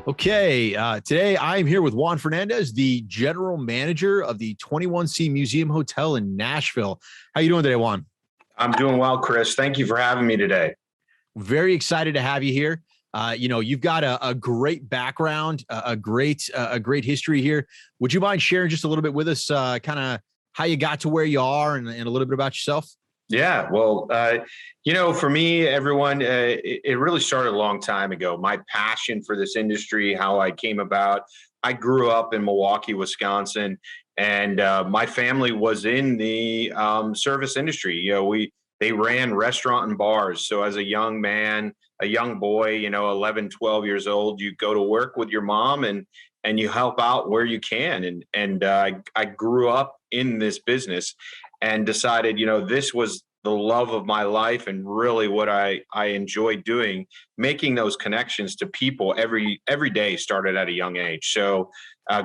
Okay, today I'm here with Juan Fernandez, the general manager of the 21C Museum Hotel in Nashville. How you doing today, Juan? I'm doing well, Chris. Thank you for having me today. Very excited to have you here. You've got a great background, a great history here. Would you mind sharing just a little bit with us, kind of how you got to where you are and a little bit about yourself? Yeah, well, for me, everyone, it really started a long time ago. My passion for this industry, how I came about. I grew up in Milwaukee, Wisconsin, and my family was in the service industry. They ran restaurant and bars. So as a young man, a young boy, 11, 12 years old, you go to work with your mom and you help out where you can. And I grew up in this business and decided, this was the love of my life and really what I enjoy doing, making those connections to people every day started at a young age. So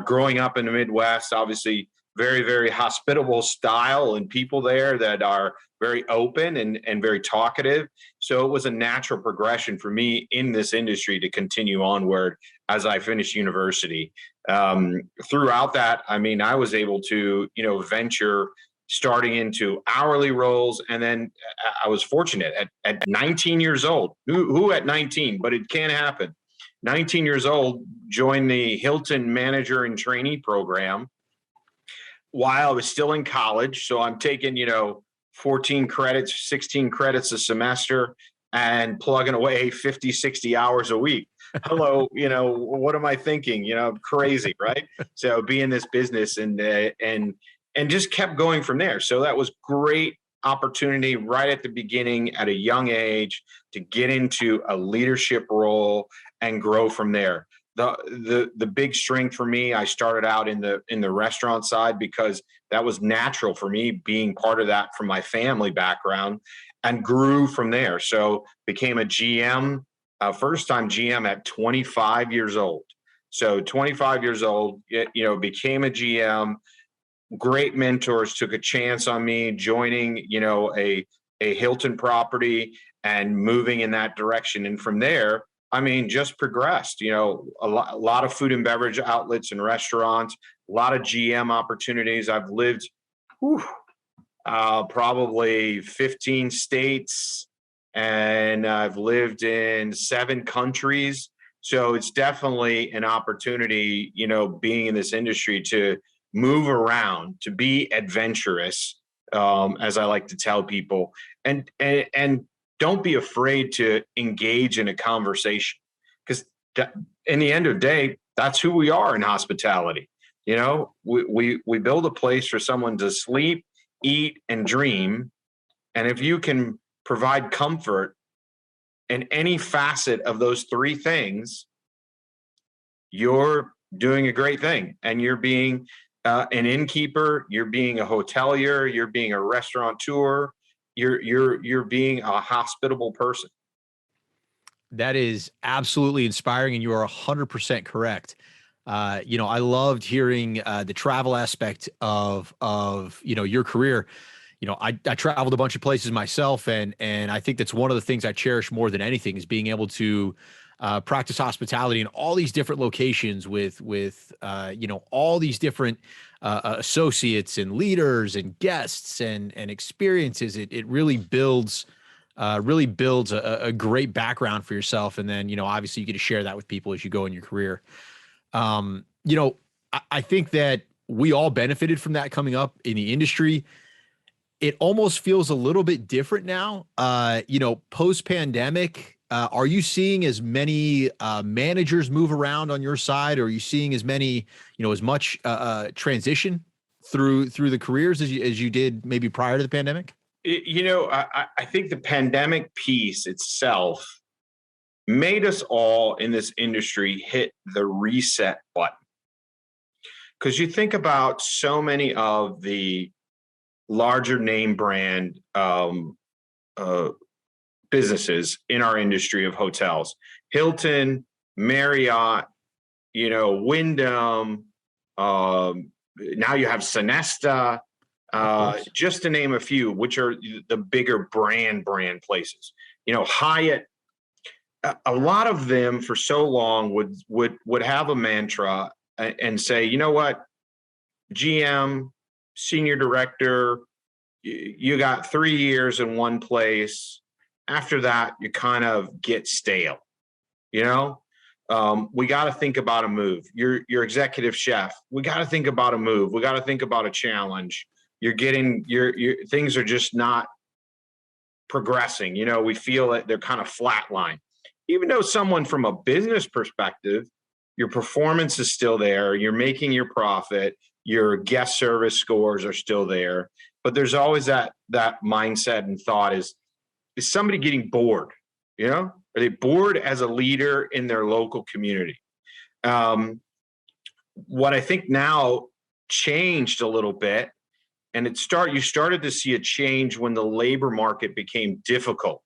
growing up in the Midwest, obviously very, very hospitable style and people there that are very open and very talkative. So it was a natural progression for me in this industry to continue onward as I finished university. Throughout that, I was able to, venture starting into hourly roles. And then I was fortunate at 19 years old, who at 19, but it can happen. 19 years old, joined the Hilton manager and trainee program while I was still in college. So I'm taking, 14 credits, 16 credits a semester and plugging away 50, 60 hours a week. Hello, what am I thinking? Crazy, right? So be in this business and just kept going from there. So that was great opportunity right at the beginning at a young age to get into a leadership role and grow from there. The big strength for me, I started out in the restaurant side because that was natural for me being part of that from my family background and grew from there. So became a GM, first time GM at 25 years old. So 25 years old, became a GM. Great mentors took a chance on me joining, a Hilton property and moving in that direction. And from there, just progressed, a lot of food and beverage outlets and restaurants, a lot of GM opportunities. I've lived probably 15 states and I've lived in 7 countries. So it's definitely an opportunity, being in this industry to move around, to be adventurous, as I like to tell people, and don't be afraid to engage in a conversation, because in the end of the day, that's who we are in hospitality. We build a place for someone to sleep, eat, and dream, and if you can provide comfort in any facet of those 3 things, you're doing a great thing, and you're being an innkeeper, you're being a hotelier, you're being a restaurateur, you're being a hospitable person. That is absolutely inspiring, and you are 100% correct. I loved hearing the travel aspect of your career. I traveled a bunch of places myself, and I think that's one of the things I cherish more than anything is being able to practice hospitality in all these different locations with all these different associates and leaders and guests and experiences. It really builds a great background for yourself. And then, obviously you get to share that with people as you go in your career. I think that we all benefited from that coming up in the industry. It almost feels a little bit different now, post-pandemic. Are you seeing as many managers move around on your side? Or are you seeing as many, as much transition through the careers as you did maybe prior to the pandemic? I think the pandemic piece itself made us all in this industry hit the reset button. Because you think about so many of the larger name brand businesses in our industry of hotels, Hilton, Marriott, Wyndham, now you have Sonesta, just to name a few, which are the bigger brand places. Hyatt, a lot of them for so long would have a mantra and say, you know what, GM, senior director, you got 3 years in one place. After that, you kind of get stale. You know, we got to think about a move. Your executive chef. We got to think about a move. We got to think about a challenge. You're getting your things are just not progressing. You know, we feel that they're kind of flatline. Even though someone from a business perspective, your performance is still there. You're making your profit. Your guest service scores are still there. But there's always that mindset and thought is somebody getting bored? You know, are they bored as a leader in their local community? What I think now changed a little bit, and you started to see a change when the labor market became difficult,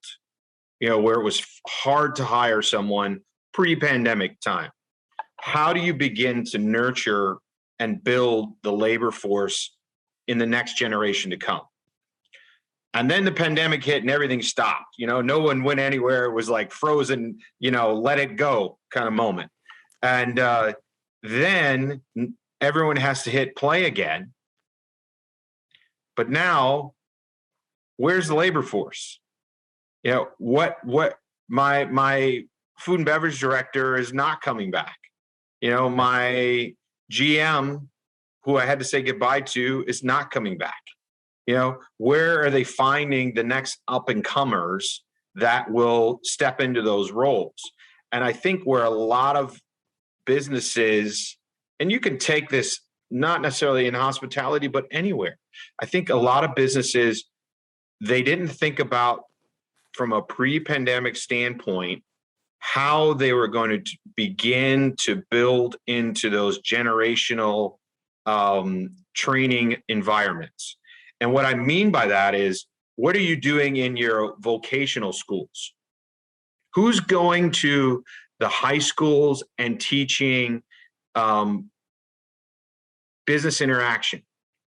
you know, where it was hard to hire someone pre-pandemic time. How do you begin to nurture and build the labor force in the next generation to come? And then the pandemic hit and everything stopped. You know, no one went anywhere. It was like frozen, you know, let it go kind of moment. And then everyone has to hit play again. But now, where's the labor force? You know, what my food and beverage director is not coming back. You know, my GM, who I had to say goodbye to, is not coming back. You know, where are they finding the next up and comers that will step into those roles? And I think where a lot of businesses, and you can take this not necessarily in hospitality, but anywhere. I think a lot of businesses, they didn't think about from a pre-pandemic standpoint how they were going to begin to build into those generational training environments. And what I mean by that is, what are you doing in your vocational schools? Who's going to the high schools and teaching business interaction?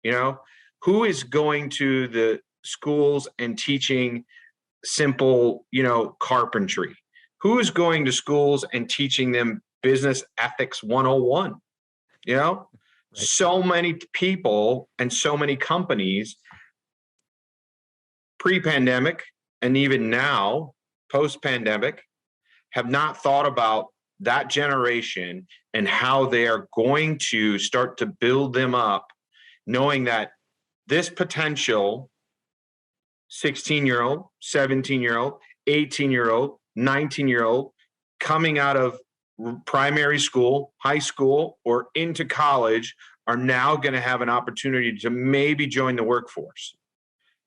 You know, who is going to the schools and teaching simple, you know, carpentry? Who is going to schools and teaching them business ethics 101? You know, right. So many people and so many companies pre-pandemic and even now post-pandemic have not thought about that generation and how they are going to start to build them up, knowing that this potential 16-year-old, 17-year-old, 18-year-old, 19-year-old coming out of primary school, high school, or into college are now going to have an opportunity to maybe join the workforce.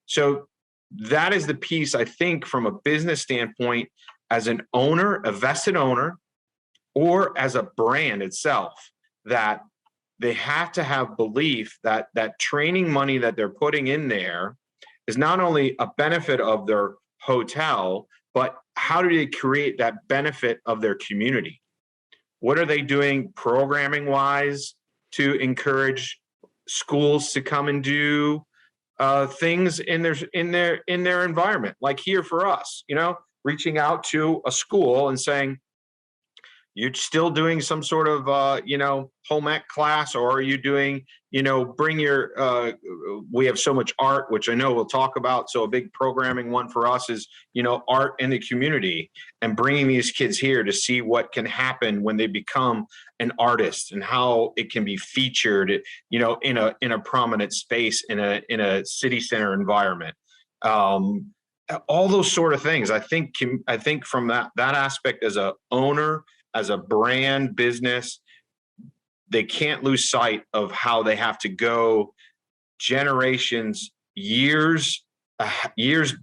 So that is the piece, I think, from a business standpoint, as an owner, a vested owner, or as a brand itself, that they have to have belief that that training money that they're putting in there is not only a benefit of their hotel, but how do they create that benefit of their community? What are they doing programming wise to encourage schools to come and do things in their environment? Like here for us, you know, reaching out to a school and saying, you're still doing some sort of, you know, home ec class, or are you doing, you know, bring your, we have so much art, which I know we'll talk about. So a big programming one for us is, you know, art in the community, and bringing these kids here to see what can happen when they become an artist and how it can be featured, you know, in a prominent space in a city center environment. All those sort of things. I think from that aspect, as a owner, as a brand business, they can't lose sight of how they have to go generations, years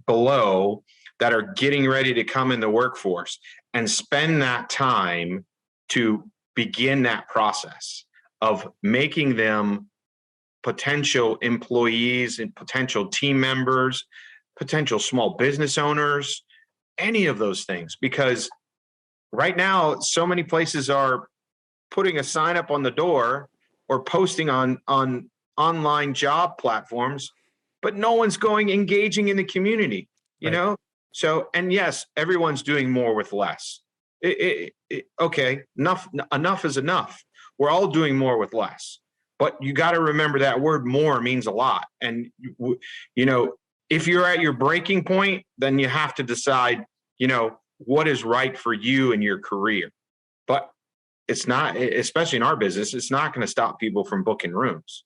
below, that are getting ready to come in the workforce, and spend that time to begin that process of making them potential employees and potential team members, potential small business owners, any of those things. Because right now, so many places are putting a sign up on the door or posting on online job platforms, but no one's engaging in the community, you know? So, and yes, everyone's doing more with less. Okay, enough is enough. We're all doing more with less. But you got to remember that word more means a lot. And, you know, if you're at your breaking point, then you have to decide, what is right for you and your career. But it's not, especially in our business, it's not going to stop people from booking rooms.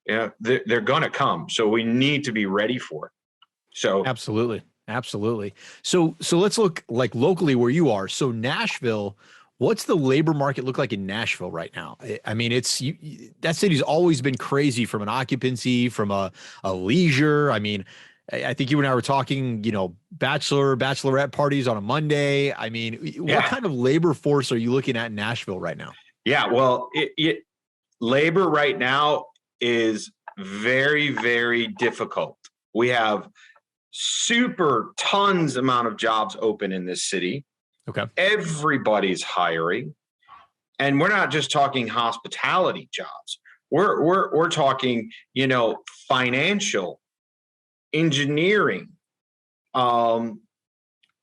They're going to come. So we need to be ready for it. So Absolutely. Absolutely. So let's look like locally where you are. So Nashville, what's the labor market look like in Nashville right now? I mean, that city's always been crazy from an occupancy, from a leisure. I mean, I think you and I were talking, bachelorette parties on a Monday. I mean, what kind of labor force are you looking at in Nashville right now? Yeah, well, labor right now is very, very difficult. We have super tons amount of jobs open in this city. Okay. Everybody's hiring. And we're not just talking hospitality jobs. We're talking, financial, engineering,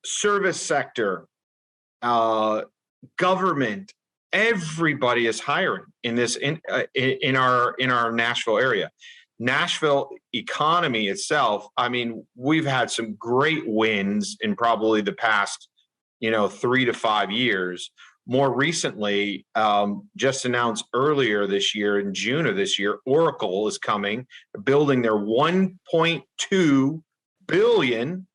service sector, government. Everybody is hiring in this in our Nashville area. Nashville economy itself, I mean, we've had some great wins in probably the past, 3 to 5 years. More recently, just announced earlier this year, in June of this year, Oracle is coming, building their $1.2 billion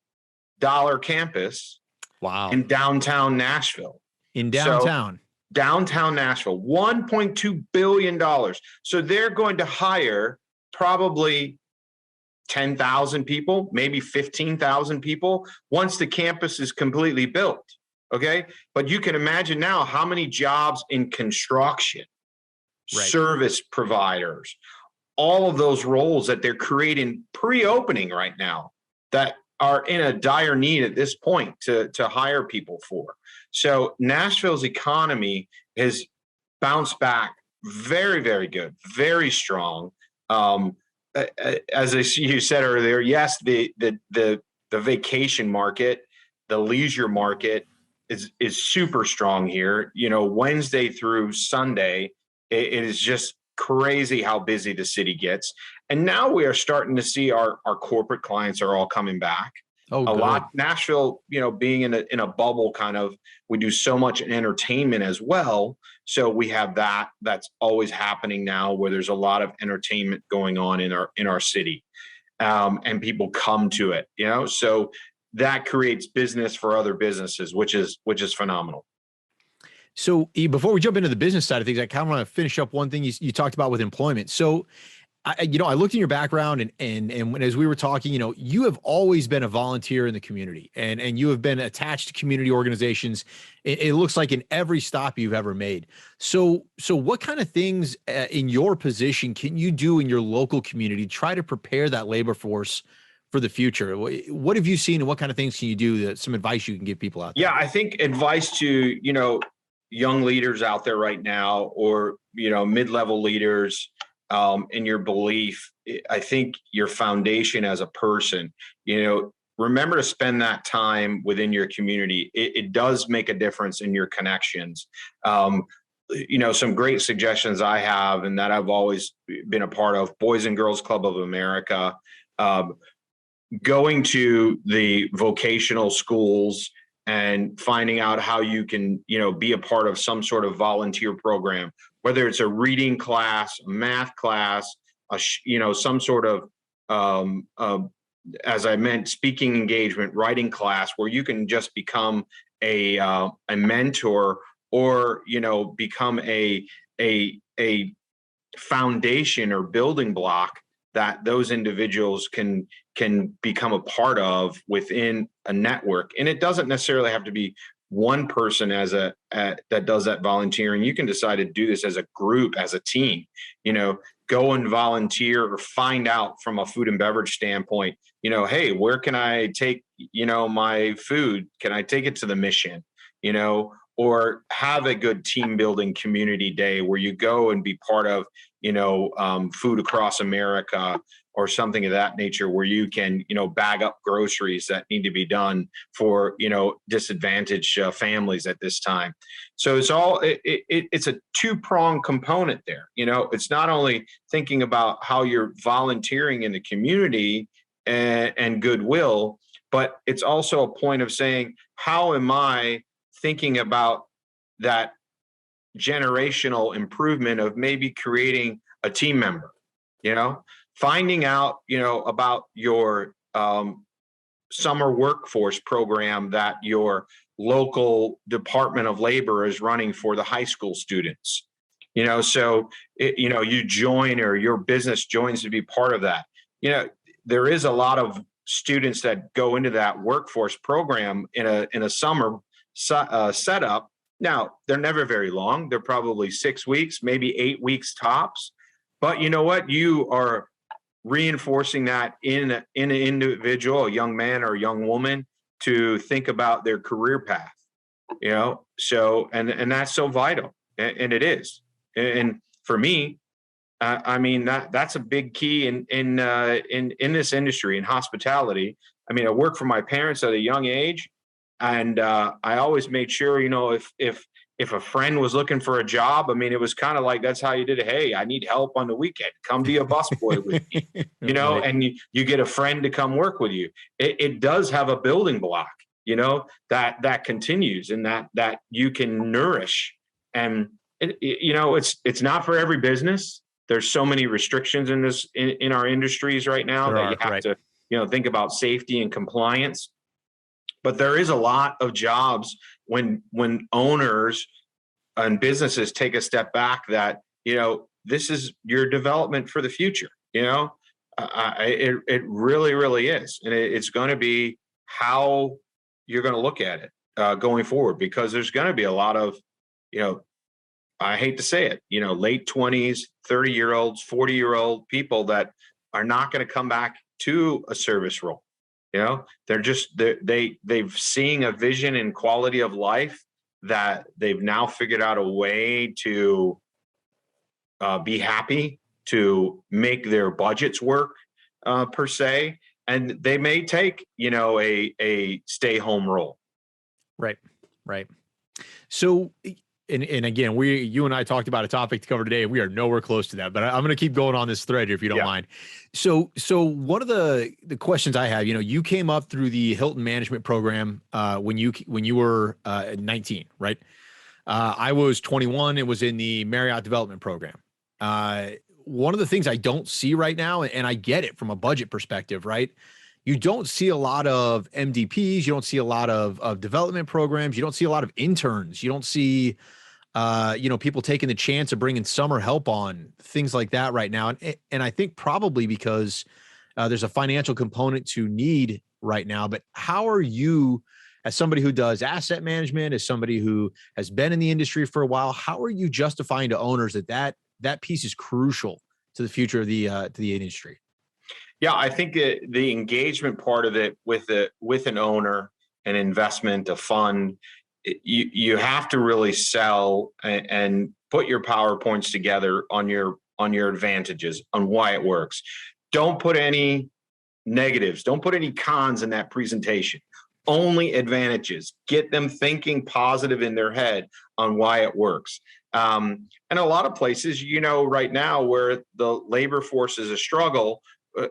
campus. Wow. In downtown Nashville. In downtown. So, downtown Nashville, $1.2 billion. So they're going to hire probably 10,000 people, maybe 15,000 people once the campus is completely built. Okay. But you can imagine now how many jobs in construction, right, service providers, all of those roles that they're creating pre-opening right now that are in a dire need at this point to hire people for. So Nashville's economy has bounced back very, very good, very strong. As you said earlier, yes, the vacation market, the leisure market is super strong here. Wednesday through Sunday, it is just crazy how busy the city gets. And now we are starting to see our corporate clients are all coming back. Oh, a lot. Nashville, being in a bubble kind of, we do so much in entertainment as well. So we have that's always happening now, where there's a lot of entertainment going on in our city, and people come to it. So that creates business for other businesses, which is phenomenal. So before we jump into the business side of things, I kind of want to finish up one thing you talked about with employment. So I looked in your background and as we were talking, you have always been a volunteer in the community and you have been attached to community organizations. It looks like in every stop you've ever made. So what kind of things in your position can you do in your local community, try to prepare that labor force for the future? What have you seen and what kind of things can you do, some advice you can give people out there? Yeah, I think advice to, young leaders out there right now, or, mid-level leaders, in your belief, I think your foundation as a person, remember to spend that time within your community. It does make a difference in your connections. Some great suggestions I have, and that I've always been a part of, Boys and Girls Club of America, going to the vocational schools and finding out how you can, be a part of some sort of volunteer program, whether it's a reading class, a math class, some sort of, as I meant, speaking engagement, writing class, where you can just become a mentor, or, become a foundation or building block that those individuals can become a part of within a network. And it doesn't necessarily have to be one person that does that volunteering. You can decide to do this as a group, as a team. Go and volunteer, or find out from a food and beverage standpoint, hey, where can I take, my food? Can I take it to the mission? Or have a good team building community day where you go and be part of, Food Across America, or something of that nature, where you can, bag up groceries that need to be done for, disadvantaged families at this time. So it's a two-pronged component there. It's not only thinking about how you're volunteering in the community and goodwill, but it's also a point of saying, how am I thinking about that generational improvement of maybe creating a team member, finding out, about your summer workforce program that your local Department of Labor is running for the high school students. So you join, or your business joins to be part of that. There is a lot of students that go into that workforce program in a summer setup. Now, they're never very long. They're probably 6 weeks, maybe 8 weeks tops. But you know what? You are reinforcing that in an individual, a young man or a young woman, to think about their career path. So and that's so vital, and it is. And for me, I mean, that's a big key in this industry, in hospitality. I mean, I worked for my parents at a young age, and I always made sure, if a friend was looking for a job, I mean, it was kind of like, that's how you did it. Hey, I need help on the weekend. Come be a busboy with me, Right. and you get a friend to come work with you. It does have a building block, that continues, and that you can nourish. And it's not for every business. There's so many restrictions in our industries right now that you have to, think about safety and compliance. But there is a lot of jobs when owners and businesses take a step back, that, this is your development for the future. It really, really is. And it's going to be how you're going to look at it going forward, because there's going to be a lot of, I hate to say it, late 20s, 30-year-olds, 40-year-old people that are not going to come back to a service role. They've seen a vision and quality of life that they've now figured out a way to be happy, to make their budgets work per se, and they may take a stay home role. Right. So, and again, you and I talked about a topic to cover today, and we are nowhere close to that, but I'm going to keep going on this thread here, if you don't mind. So one of the questions I have, you came up through the Hilton management program when you were 19, right? I was 21. It was in the Marriott development program. One of the things I don't see right now, and I get it from a budget perspective, right? You don't see a lot of MDPs. You don't see a lot of development programs. You don't see a lot of interns. You don't see, people taking the chance of bringing summer help on, things like that right now. And I think probably because there's a financial component to need right now. But how are you, as somebody who does asset management, as somebody who has been in the industry for a while, how are you justifying to owners that piece is crucial to the future of the industry? Yeah, I think the engagement part of it with an owner, an investment, a fund, you have to really sell and put your PowerPoints together on your advantages, on why it works. Don't put any negatives. Don't put any cons in that presentation. Only advantages. Get them thinking positive in their head on why it works. And a lot of places, right now, where the labor force is a struggle,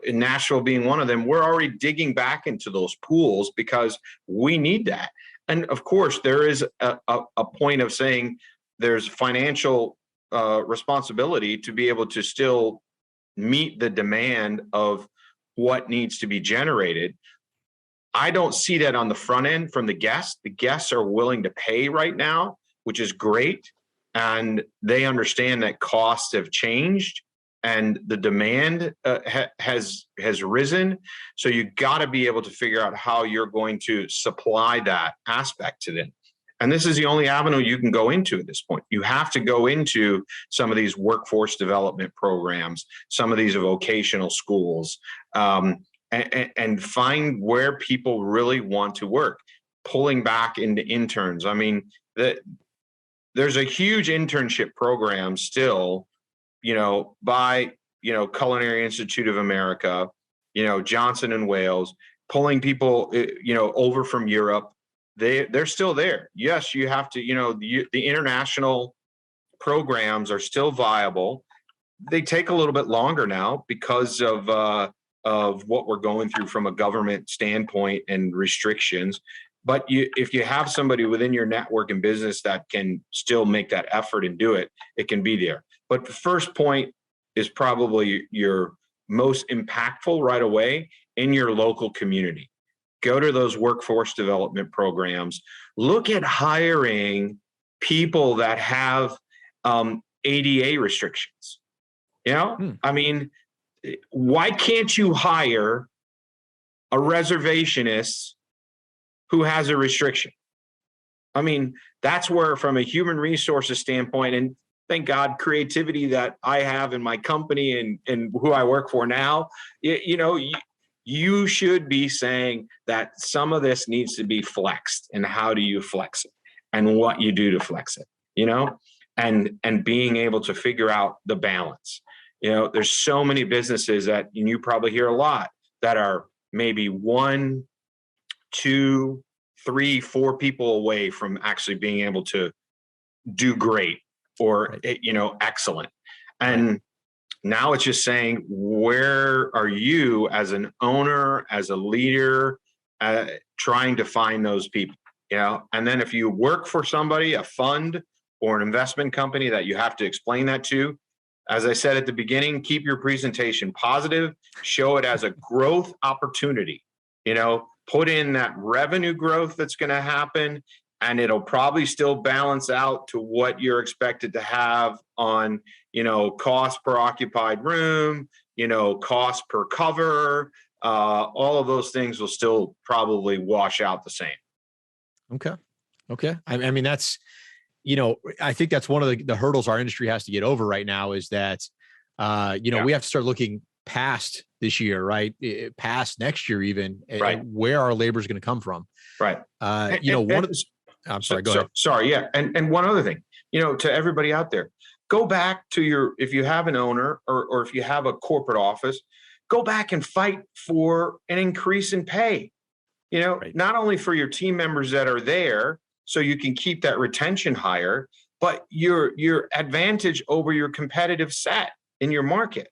in Nashville being one of them, we're already digging back into those pools because we need that. And of course, there is a point of saying there's financial responsibility to be able to still meet the demand of what needs to be generated. I don't see that on the front end from the guests. The guests are willing to pay right now, which is great. And they understand that costs have changed and the demand has risen. So you got to be able to figure out how you're going to supply that aspect to them. And this is the only avenue you can go into at this point. You have to go into some of these workforce development programs, some of these vocational schools, and find where people really want to work, pulling back into interns. I mean, there's a huge internship program still, by Culinary Institute of America, Johnson and Wales, pulling people, over from Europe. They're still there. Yes, you have to, the international programs are still viable. They take a little bit longer now because of what we're going through from a government standpoint and restrictions. But if you have somebody within your network and business that can still make that effort and do it, it can be there. But the first point is probably your most impactful right away in your local community. Go to those workforce development programs. Look at hiring people that have ADA restrictions. I mean, why can't you hire a reservationist who has a restriction? I mean, that's where, from a human resources standpoint, and thank God, creativity that I have in my company and who I work for now, you should be saying that some of this needs to be flexed, and how do you flex it, and what you do to flex it, and being able to figure out the balance. There's so many businesses that, and you probably hear a lot, that are maybe 1, 2, 3, 4 people away from actually being able to do great or, excellent. And now it's just saying, where are you as an owner, as a leader, trying to find those people, and then if you work for somebody, a fund or an investment company that you have to explain that to, as I said at the beginning, keep your presentation positive, show it as a growth opportunity, put in that revenue growth that's going to happen, and it'll probably still balance out to what you're expected to have on, cost per occupied room, cost per cover, all of those things will still probably wash out the same. Okay. I mean, that's, I think that's one of the hurdles our industry has to get over right now, is that, we have to start looking past this year, right? Past next year, even, right, where our labor is going to come from. Right. I'm sorry, go ahead. Sorry. Yeah. And one other thing, to everybody out there, go back to if you have an owner or if you have a corporate office, go back and fight for an increase in pay, right, not only for your team members that are there, so you can keep that retention higher, but your advantage over your competitive set in your market.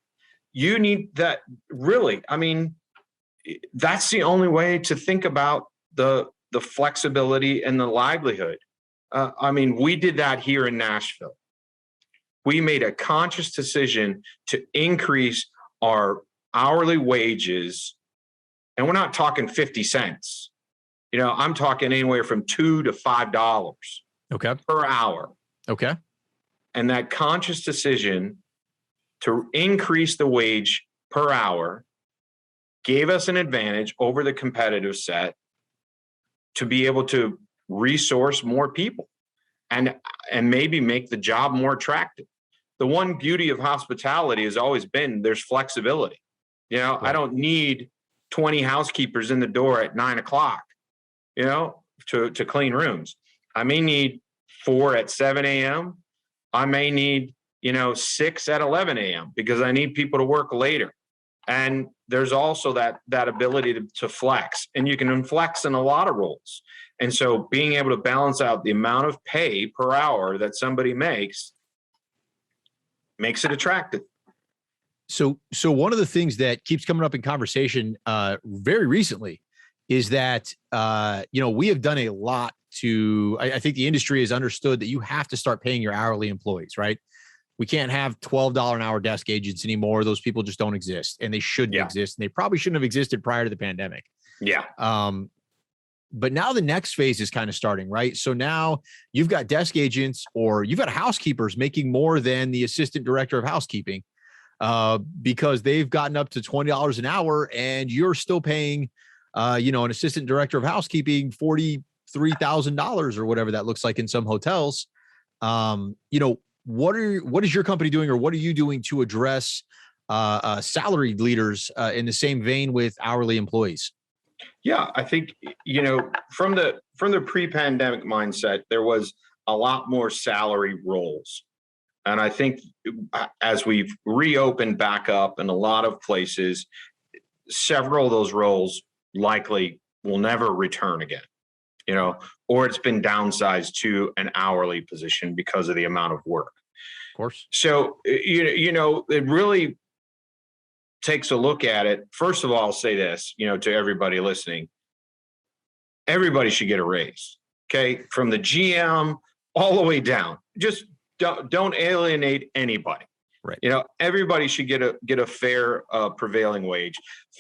You need that, really. I mean, that's the only way to think about the flexibility and the livelihood. I mean, we did that here in Nashville. We made a conscious decision to increase our hourly wages, and we're not talking 50 cents. I'm talking anywhere from $2 to $5 per hour. Okay. And that conscious decision to increase the wage per hour gave us an advantage over the competitive set to be able to resource more people and maybe make the job more attractive. The one beauty of hospitality has always been there's flexibility. Right. I don't need 20 housekeepers in the door at 9:00, to clean rooms. I may need 4 at 7 a.m. I may need, 6 at 11 a.m. because I need people to work later. And there's also that ability to flex, and you can flex in a lot of roles. And so being able to balance out the amount of pay per hour that somebody makes it attractive. So one of the things that keeps coming up in conversation very recently is that, we have done a lot to, I think the industry has understood that you have to start paying your hourly employees, right? We can't have $12 an hour desk agents anymore. Those people just don't exist, and they shouldn't exist. And they probably shouldn't have existed prior to the pandemic. Yeah. But now the next phase is kind of starting, right? So now you've got desk agents, or you've got housekeepers making more than the assistant director of housekeeping because they've gotten up to $20 an hour, and you're still paying, an assistant director of housekeeping $43,000 or whatever that looks like in some hotels. What is your company doing, or what are you doing to address salaried leaders in the same vein with hourly employees? Yeah, I think, from the pre-pandemic mindset, there was a lot more salary roles. And I think as we've reopened back up in a lot of places, several of those roles likely will never return again, or it's been downsized to an hourly position because of the amount of work. Of course. So, it really takes a look at it. First of all, I'll say this, to everybody listening, everybody should get a raise. Okay. From the GM all the way down, just don't alienate anybody. Right. Everybody should get a fair prevailing wage.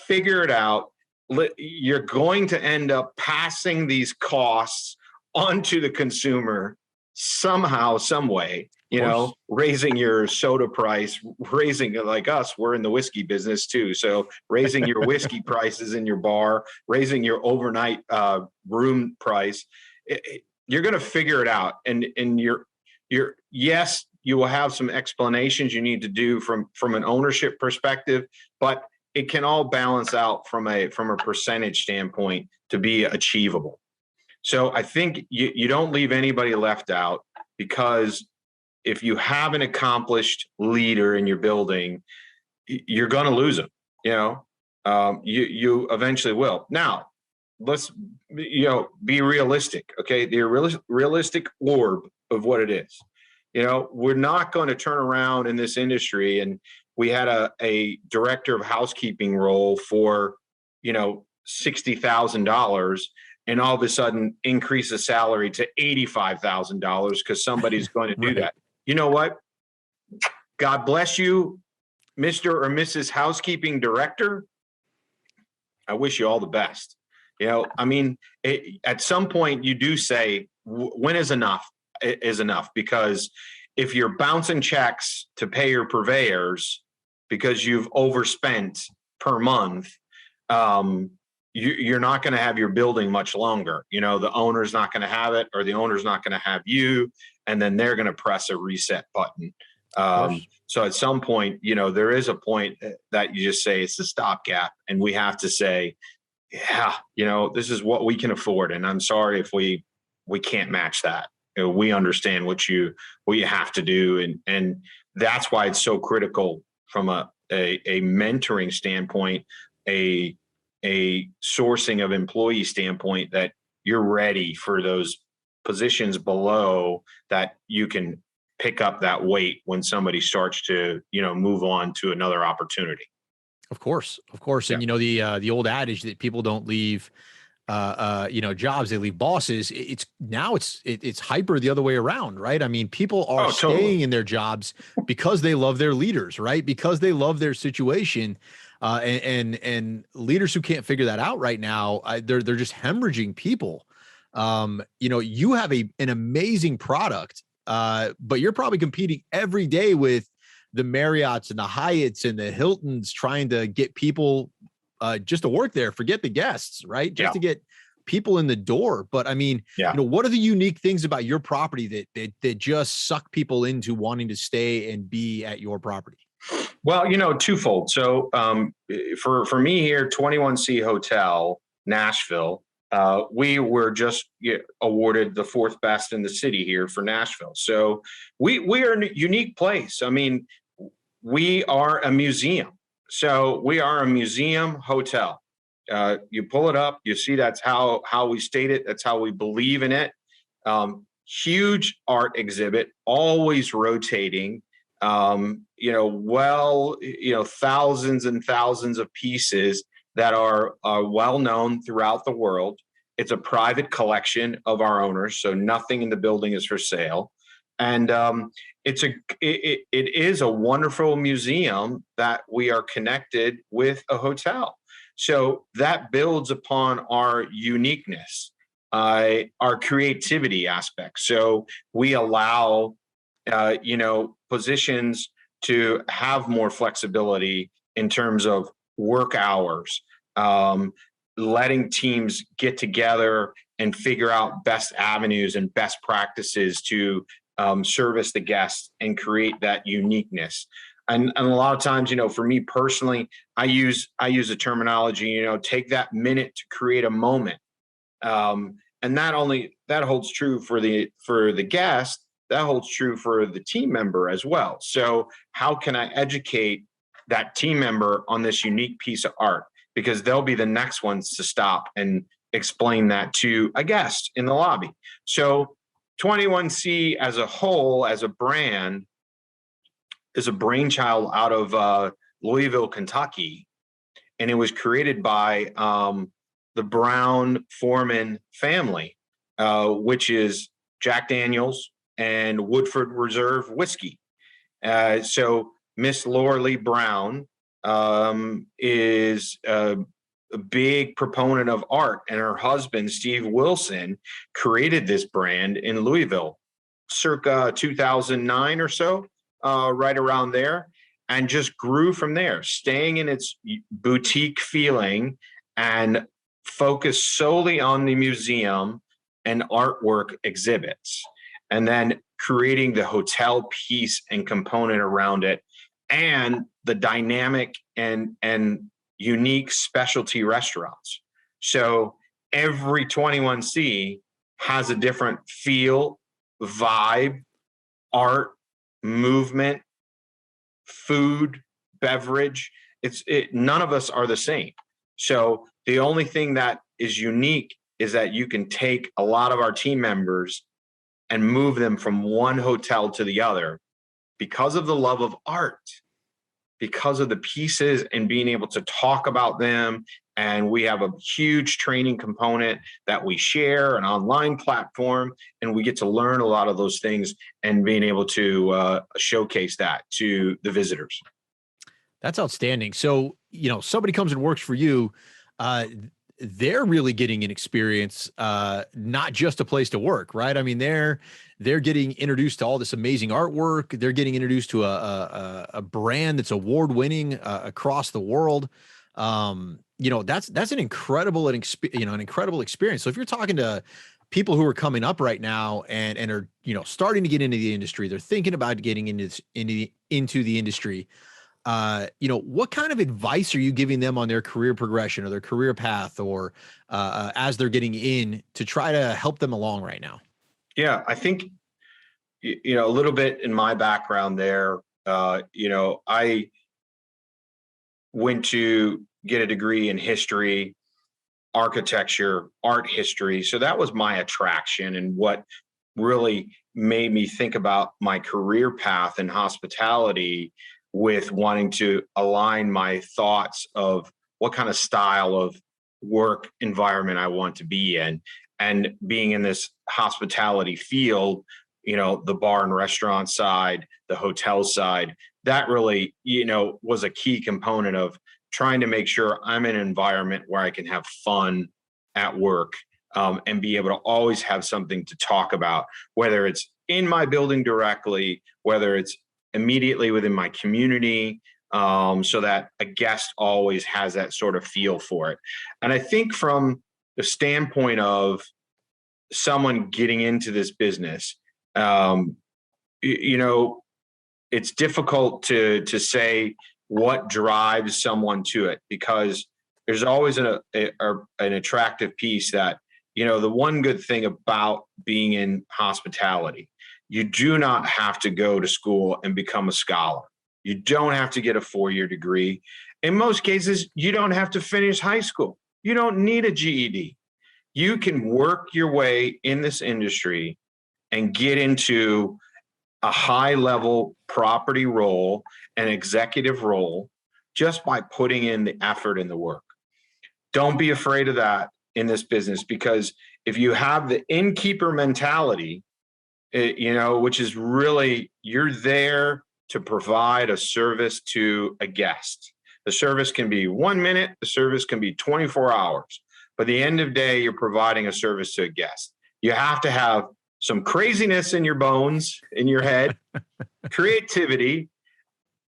Figure it out. You're going to end up passing these costs onto the consumer somehow, some way, raising your soda price, raising, like us, we're in the whiskey business too. So raising your whiskey prices in your bar, raising your overnight room price, you're going to figure it out. And yes, you will have some explanations you need to do from an ownership perspective, but it can all balance out from a percentage standpoint to be achievable. So I think you don't leave anybody left out, because if you have an accomplished leader in your building, you're going to lose them. You eventually will. Now, let's be realistic. Okay, the realistic orb of what it is. We're not going to turn around in this industry, and we had a director of housekeeping role for $60,000, and all of a sudden increase the salary to $85,000 because somebody's going to do Right. that. You know what? God bless you, Mr. or Mrs. Housekeeping Director. I wish you all the best. At some point you do say, when is enough? Is enough, because if you're bouncing checks to pay your purveyors because you've overspent per month, you're not going to have your building much longer. The owner's not going to have it, or the owner's not going to have you, and then they're going to press a reset button. So at some point, there is a point that you just say it's a stopgap, and we have to say, yeah, this is what we can afford, and I'm sorry if we can't match that. We understand what you have to do, and that's why it's so critical from a mentoring standpoint, a sourcing of employee standpoint, that you're ready for those positions below, that you can pick up that weight when somebody starts to move on to another opportunity. Of course. Yeah. And the old adage that people don't leave jobs, they leave bosses. It's hyper the other way around, right? I mean, people are staying in their jobs because they love their leaders, right? Because they love their situation. And leaders who can't figure that out right now, they're just hemorrhaging people. You have an amazing product, but you're probably competing every day with the Marriotts and the Hyatts and the Hiltons, trying to get people just to work there. Forget the guests, right? Just to get people in the door. But I mean, what are the unique things about your property that just suck people into wanting to stay and be at your property? Well, twofold. So for me here, 21C Hotel, Nashville, we were just awarded the 4th best in the city here for Nashville. So we are a unique place. I mean, we are a museum. So we are a museum hotel. You pull it up, you see that's how we state it. That's how we believe in it. Huge art exhibit, always rotating. Thousands and thousands of pieces that are well known throughout the world. It's a private collection of our owners, so nothing in the building is for sale. And it is a wonderful museum that we are connected with a hotel. So that builds upon our uniqueness, our creativity aspect. So we allow positions to have more flexibility in terms of work hours, letting teams get together and figure out best avenues and best practices to service the guests and create that uniqueness. And a lot of times, for me personally, I use a terminology, take that minute to create a moment. And that holds true for the guest. that holds true for the team member as well. So how can I educate that team member on this unique piece of art? Because they'll be the next ones to stop and explain that to a guest in the lobby. So 21C as a whole, as a brand, is a brainchild out of Louisville, Kentucky. And it was created by the Brown Foreman family, which is Jack Daniels and Woodford Reserve whiskey. So Miss Laura Lee Brown is a big proponent of art, and her husband, Steve Wilson, created this brand in Louisville circa 2009 or so, right around there, and just grew from there, staying in its boutique feeling and focused solely on the museum and artwork exhibits, and then creating the hotel piece and component around it, and the dynamic and unique specialty restaurants. So every 21C has a different feel, vibe, art, movement, food, beverage. None of us are the same. So the only thing that is unique is that you can take a lot of our team members and move them from one hotel to the other because of the love of art, because of the pieces and being able to talk about them. And we have a huge training component that we share, an online platform, and we get to learn a lot of those things and being able to showcase that to the visitors. That's outstanding. So, somebody comes and works for you, they're really getting an experience, not just a place to work, right? I mean, they're getting introduced to all this amazing artwork. They're getting introduced to a brand that's award winning across the world. That's an incredible an incredible experience. So if you're talking to people who are coming up right now and are starting to get into the industry, they're thinking about getting into the industry. What kind of advice are you giving them on their career progression or their career path, or as they're getting in, to try to help them along right now? Yeah, I think, a little bit in my background there, I went to get a degree in history, architecture, art history. So that was my attraction and what really made me think about my career path in hospitality, with wanting to align my thoughts of what kind of style of work environment I want to be in. And being in this hospitality field, the bar and restaurant side, the hotel side, that really, was a key component of trying to make sure I'm in an environment where I can have fun at work, and be able to always have something to talk about, whether it's in my building directly, whether it's immediately within my community, so that a guest always has that sort of feel for it. And I think from the standpoint of someone getting into this business, it's difficult to say what drives someone to it, because there's always an attractive piece that, the one good thing about being in hospitality, you do not have to go to school and become a scholar. You don't have to get a 4-year degree. In most cases, you don't have to finish high school. You don't need a GED. You can work your way in this industry and get into a high-level property role, an executive role, just by putting in the effort and the work. Don't be afraid of that in this business, because if you have the innkeeper mentality, which is really, you're there to provide a service to a guest. The service can be 1 minute, the service can be 24 hours. But at the end of the day, you're providing a service to a guest. You have to have some craziness in your bones, in your head, creativity,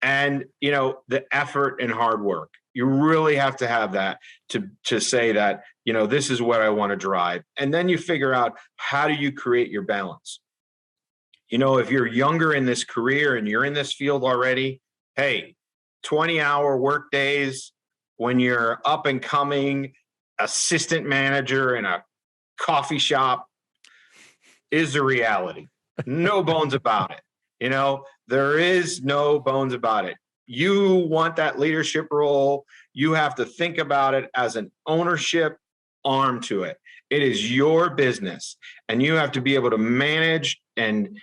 and, the effort and hard work. You really have to have that to say that, this is what I want to drive. And then you figure out, how do you create your balance? If you're younger in this career and you're in this field already, hey, 20-hour work days when you're up and coming assistant manager in a coffee shop is the reality. No bones about it. There is no bones about it. You want that leadership role. You have to think about it as an ownership arm to it. It is your business, and you have to be able to manage and,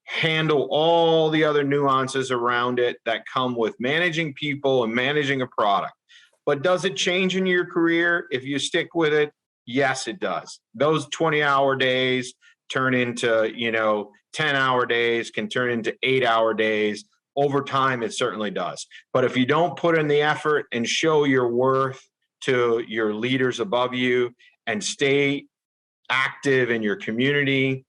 handle all the other nuances around it that come with managing people and managing a product. But does it change in your career if you stick with it? Yes, it does. Those 20-hour days turn into, 10-hour days, can turn into 8-hour days. Over time, it certainly does. But if you don't put in the effort and show your worth to your leaders above you and stay active in your community,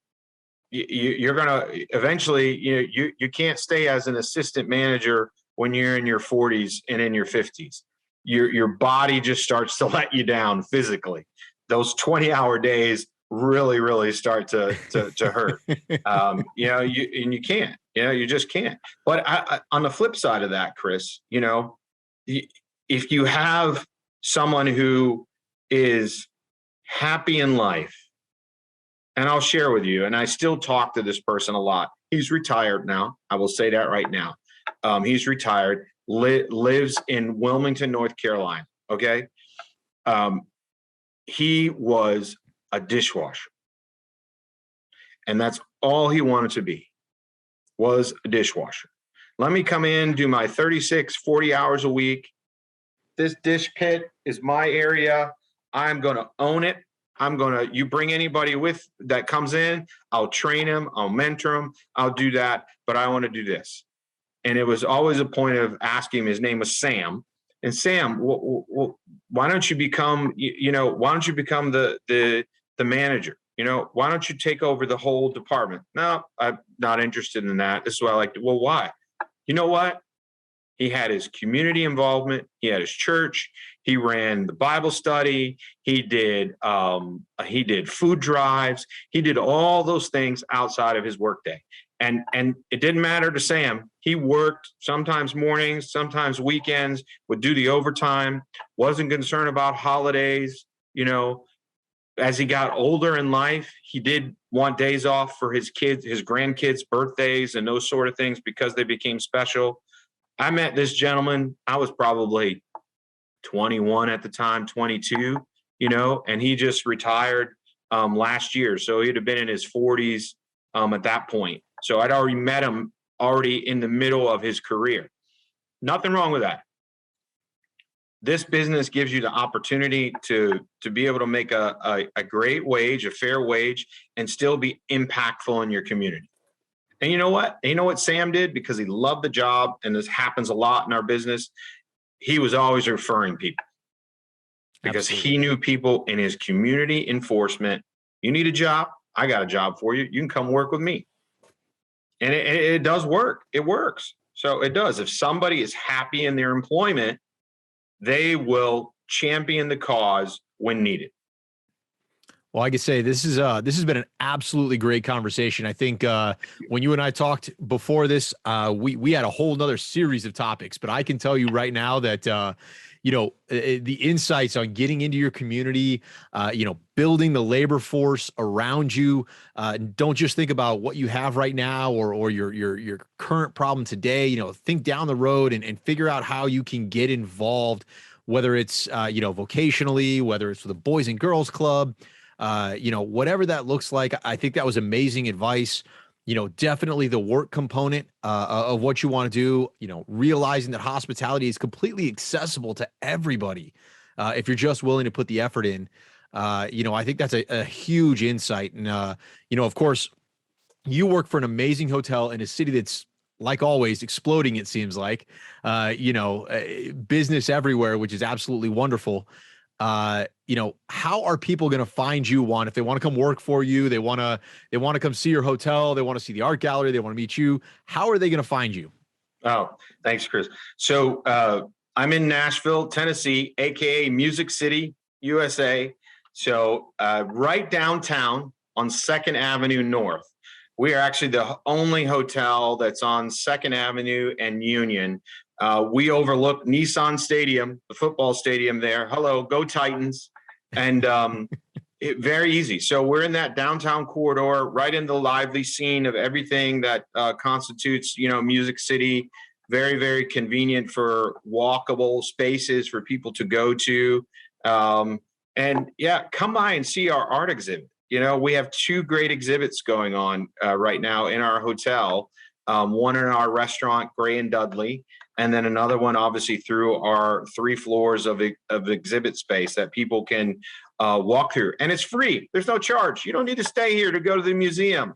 you're going to eventually, you can't stay as an assistant manager when you're in your 40s and in your 50s. Your body just starts to let you down physically. Those 20-hour days really, really start to hurt. You can't, you just can't. But on the flip side of that, Chris, if you have someone who is happy in life, and I'll share with you, and I still talk to this person a lot. He's retired now. I will say that right now. He's retired, lives in Wilmington, North Carolina. Okay. He was a dishwasher. And that's all he wanted to be, was a dishwasher. Let me come in, do my 36, 40 hours a week. This dish pit is my area. I'm going to own it. You bring anybody with that comes in, I'll train him, I'll mentor him, I'll do that, but I want to do this. And it was always a point of asking him. His name was Sam. And Sam, why don't you become, why don't you become the manager? Why don't you take over the whole department? No, I'm not interested in that. This is what I like to. Well, why? You know what? He had his community involvement. He had his church. He ran the Bible study. He did food drives. He did all those things outside of his workday. And it didn't matter to Sam. He worked sometimes mornings, sometimes weekends, would do the overtime, wasn't concerned about holidays. As he got older in life, he did want days off for his kids, his grandkids' birthdays and those sort of things because they became special. I met this gentleman. I was probably 21 at the time, 22, and he just retired last year. So he'd have been in his 40s at that point. So I'd already met him already in the middle of his career. Nothing wrong with that. This business gives you the opportunity to be able to make a great wage, a fair wage, and still be impactful in your community. And you know what? And you know what Sam did? Because he loved the job, and this happens a lot in our business, he was always referring people. Because Absolutely. He knew people in his community enforcement. You need a job? I got a job for you. You can come work with me. And it does work. It works. So it does. If somebody is happy in their employment, they will champion the cause when needed. Well, I could say this has been an absolutely great conversation. I think when you and I talked before this, we had a whole nother series of topics, but I can tell you right now that the insights on getting into your community, building the labor force around you. Don't just think about what you have right now or your current problem today. Think down the road and figure out how you can get involved, whether it's vocationally, whether it's with the Boys and Girls Club. Whatever that looks like. I think that was amazing advice. Definitely the work component of what you want to do, realizing that hospitality is completely accessible to everybody. If you're just willing to put the effort in, I think that's a huge insight. And, of course, you work for an amazing hotel in a city that's, like always, exploding, it seems like, business everywhere, which is absolutely wonderful. How are people going to find you, Juan, if they want to come work for you? They want to come see your hotel. They want to see the art gallery. They want to meet you. How are they going to find you? Oh, thanks, Chris. So I'm in Nashville, Tennessee, AKA Music City, USA. So right downtown on 2nd Avenue North. We are actually the only hotel that's on 2nd Avenue and Union. We overlook Nissan Stadium, the football stadium there. Hello, go Titans. And Very easy. So we're in that downtown corridor, right in the lively scene of everything that constitutes, Music City. Very, very convenient for walkable spaces for people to go to. And yeah, come by and see our art exhibit. We have two great exhibits going on right now in our hotel. One in our restaurant, Gray and Dudley, and then another one, obviously, through our 3 floors of exhibit space that people can walk through. And it's free. There's no charge. You don't need to stay here to go to the museum.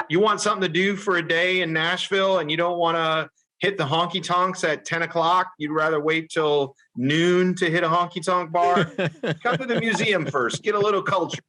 You want something to do for a day in Nashville and you don't want to hit the honky tonks at 10 o'clock. You'd rather wait till noon to hit a honky tonk bar. Come to the museum first, get a little culture.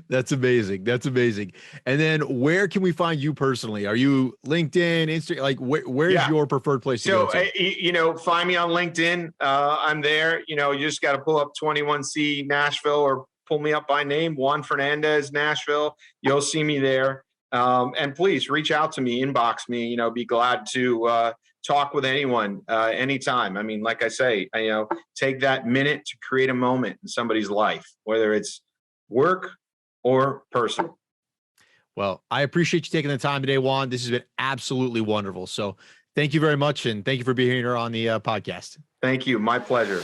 That's amazing. That's amazing. And then where can we find you personally? Are you LinkedIn, Instagram? Like where's your preferred place to go to? Find me on LinkedIn. I'm there. You just got to pull up 21C Nashville or pull me up by name, Juan Fernandez, Nashville. You'll see me there. And please reach out to me, inbox me, be glad to talk with anyone anytime. I mean, like I say, take that minute to create a moment in somebody's life, whether it's work or personal. Well, I appreciate you taking the time today, Juan. This has been absolutely wonderful. So thank you very much. And thank you for being here on the podcast. Thank you. My pleasure.